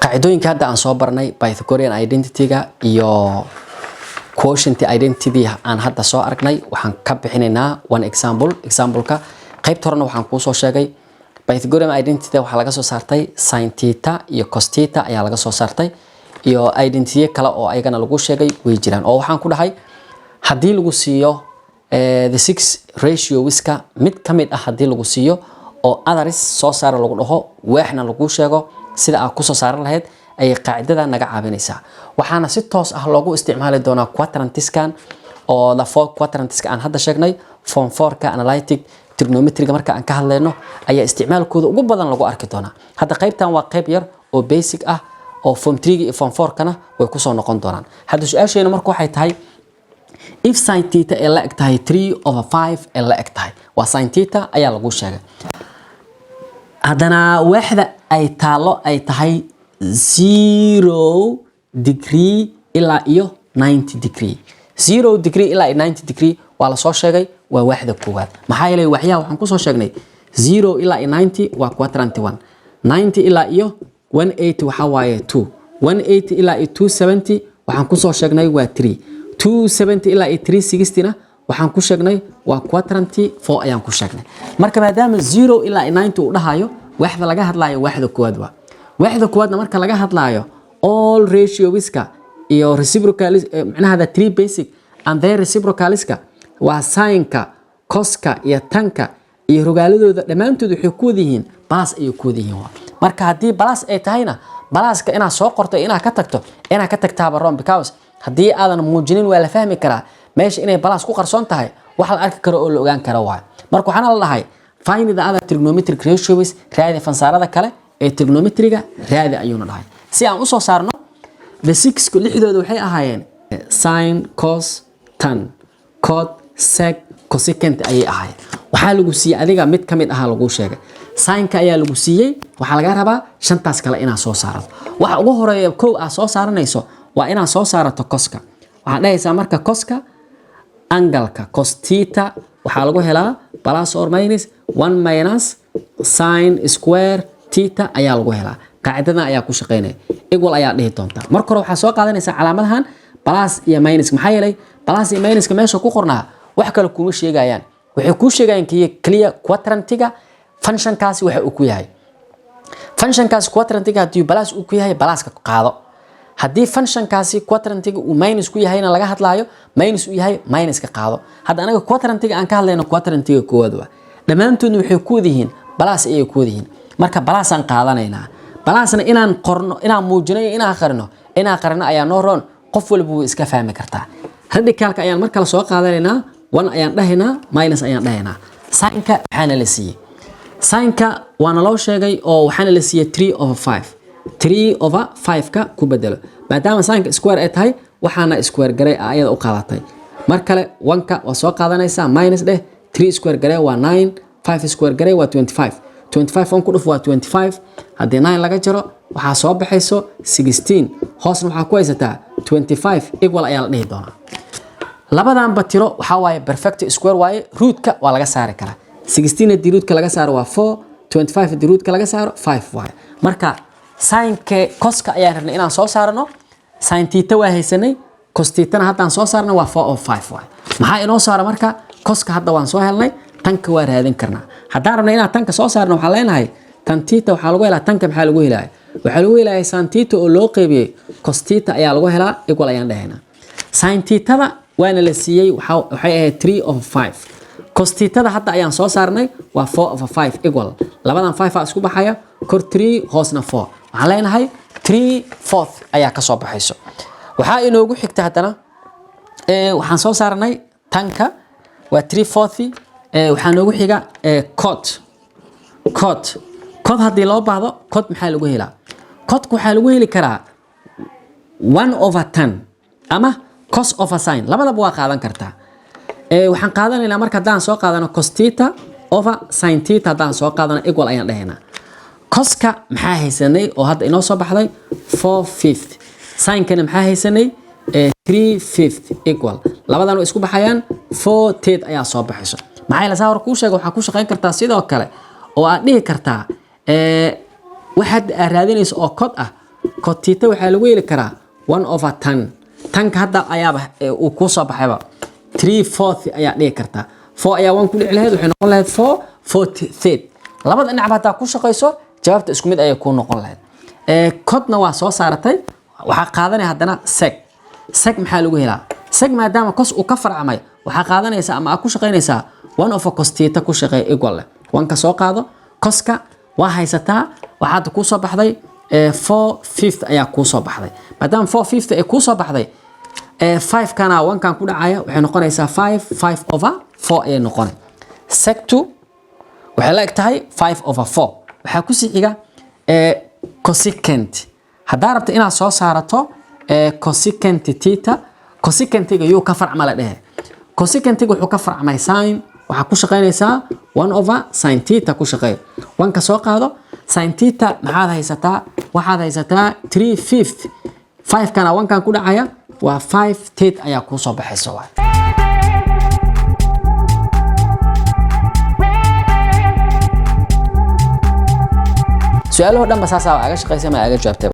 qaacidooyinka hadda aan soo barnay Pythagorean identity-ga iyo quotient identity aan hadda soo aragnay waxaan ka bixinaynaa one example-ka qaybta horena waxaan ku soo sheegay Pythagorean identity waxa laga soo saartay sin theta iyo cos theta ayaa laga soo saartay iyo identity kale oo ayagana lagu sheegay way jiraan oo waxaan ku dhahay hadii lagu siiyo the 6 ratio-iska mid kamid ah hadii lagu siiyo oo others soo saar lagu dhaho waxna lagu sheego sida aad ku soo saaran lahayd ay qaacidada naga caawinaysaa waxaana si toos ah loogu isticmaali doonaa quadrantiskan oo the four quadrantiska aan hadda sheegnay form 4ka analytic trigonometry marka aan ka hadlayno ayaa isticmaalkooda ugu badan lagu arki doonaa hadda qaybtan waa qayb yar oo basic ah oo form 3 iyo form 4kana way ku soo noqon doonaan hadda su'aasheena marka waxay tahay if sin theta ay la eg tahay 3/5 ay la eg tahay waa sin theta ayaa lagu sheegay haddana waaxda ay taalo ay tahay 0 degree ilaa iyo 90 degree 0 degree ilaa 90 degree waa la soo sheegay waa waaxda koowaad maxaa yeelay waxyaha waxaan ku soo sheegnay 0 ilaa 90 waa quadrant 1 90 ilaa iyo 180 waxa waaye 2 180 ilaa 270 waxaan ku soo sheegnay waa 3 270 ilaa 360 na waxaan ku sheegnay waa quadrant 4 ayaan ku sheegnay marka maadaama 0 ilaa 90 uu dhahayo waaxda laga hadlayo waaxda koowaad waa waaxda koowaadna marka laga hadlayo all ratio-iska iyo reciprocal macnaha 3 basic and their reciprocalska waa sin-ka cos-ka iyo tan-ka iyo rogaaladooda dhamaantood waxay ku wada yihiin balas ay ku wada yihiin marka hadii balas ay tahayna balaska inaad soo qorto inaad ka tagtaaba wrong because hadii aadan muujinin waa la fahmi karaa meesha inay balas ku qarsoon tahay wax la arki karo oo la ogaan karo waa marka waxaan la dhahay find the other trigonometric ratios raadi fansaarada kale ee trigonometriga raadi ayuuna dhahay si aan u soo saarno the 6 ku lixdooda waxay ahaayeen sin cos tan cot sec cosecant ayay ahaayeen waxa lagu siiyay adiga mid kamid ah lagu sheegay sin-ka ayaa lagu siiyay waxa laga rabaa shantaas kale inaad soo saarato waxa ugu horeeya koow aad soo saaranayso waa inaad soo saarato coska waxa dhahaysaa marka coska angle-ka cos theta waxa lagu helaa plus or minus 1 minus sin square theta ayaa lagu helaa qaacidadan ayaa ku shaqeynaya equal ayaa dhihi doonta marka hore waxa soo qaadanaysaa calaamadahan plus iyo minus maxaa yeelay plus iyo minus meesha ku qornaa wax kale kuma sheegayaan waxay ku sheegayaan clear quadrantiga function-kaasi waxa uu ku yahay function-kaasi quadrantiga hadii plus uu ku yahay pluska qaado hadii function-kaasi quadrantiga uu minus ku yahayna laga hadlaayo minus uu yahay minuska qaado hadda anaga quadrantiga aan ka hadlayno quadrantiga koowaad waa dhamaantoodna waxay ku wada yihiin plus ayay ku wada yihiin marka plus aan qaadanaynaa plusna inaan qorno inaan muujinayo inaan qarino ayaa noo roon qof walba wuu iska fahmi kartaa radicalka ayaan marka la soo qaadanaynaa 1 ayaan dhahaynaa minus ayaan dhahaynaa sin-ka waxaana la siiyay sin-ka waana loo sheegay oo waxaana la siiyay 3/5 ka ku bedelo maadaama sin-ka square ay tahay waxaana square garay ayada u qaadatay mar kale 1-ka waa soo qaadanaysaa minus dheh 3 square garay waa 9 5 square garay waa 25 on ku dhuf waa 25 hadii 9 laga jaro waxa soo baxayso 16 hoosna waxa ku haysataa 25 equal ayaa la dhihi doonaa labadan batiro waxa waaye perfect square waaye root-ka waa laga saari karaa 16 hadii root-ka laga saaro waa 4 25 hadii root-ka laga saaro 5 waaye marka sin-ka cos-ka ayaan rabnay inaan soo saarno sin theta waa haysanay cos theta-na haddaan soo saarno waa 4/5 waaye maxaa inoo saara marka cos-ka hadda waan soo helnay tanka waa raadin karnaa haddaan rabnay inaan tanka soo saarno waxaan leenahay tan theta waxaa lagu helaa tanka maxaa lagu helaa waxaa lagu helaa sin theta oo loo qaybiyay cos theta ayaa lagu helaa equal ayaan dhahaynaa sin theta-da waana la siiyay waxay ahayd 3/5 cos theta-da hadda ayaan soo saarnay waa 4/5 equal labadan 5 isku baxaya kor 3 hoosna 4 waxaan leenahay 3/4 ayaa ka soo baxayso waxaa inoogu xigta haddana waxaan soo saarnay tanka waa 3/4 waxaa noogu xiga cot hadii loo baahdo cot maxaa lagu helaa cotku waxaa lagu heli karaa 1/10 ama cos of a sin labadaba waa qaadan kartaa waxaan qaadanaynaa marka hadaan soo qaadano cos theta over sin theta hadaan soo qaadano equal ayaan dhahaynaa coska maxaa haysanay oo hadda inoo soo baxday 4/5 sin-kana maxaa haysanay 3/5 equal labadan way isku baxayaan 4/10 ayaa soo baxayso maxay la sawir ku sheego waxa ku shaqeyn kartaa sidoo kale oo aad dhihi kartaa waxaad raadinayso oo cod ah cod theta waxa lagu heli karaa 1/10 tanka hadda ayaaba uu ku soo baxayba 3/4 ayaa dhigi kartaa 4 ayaa 1 ku dhici lahayd waxay noqon lahayd 4/4 labada dhinac hadaa ku shaqeyso jawaabta isku mid ayay ku noqon lahayd codna waa soo saaratay waxa qaadanay hadana sec maxaa lagu helaa sec maadaama cos uu ka farcamay waxa qaadanaysa ama ku shaqeynaysa 1/cos theta ku shaqeey equal 1 ka soo qaado coska waa haysataa waxaad ku soo baxday 4/5 ayaa ku soo baxday maadaama 4/5 ay ku soo baxday 5 kana 1 kan ku dhacaya waxay noqonaysaa 5/4 ay noqon sec 2 waxay la eg tahay 5/4 waxa ku sii xiga cosecant hadaa rabto inaad soo saarato cosecant theta cosecant-ga yuu ka farcma la dhahay cosecant-ga wuxuu ka farcmay sin waxa ku shaqeynaysaa 1/sin theta ku shaqeey 1 ka soo qaado sin theta maxaad haysataa waxaad haysataa 3/5 5 kana 1 kan ku dhacaya waa 5 theta ayaa ku soo baxayso su'aalaha dhanba saasa aga shaqeysay ma aga jawaabtay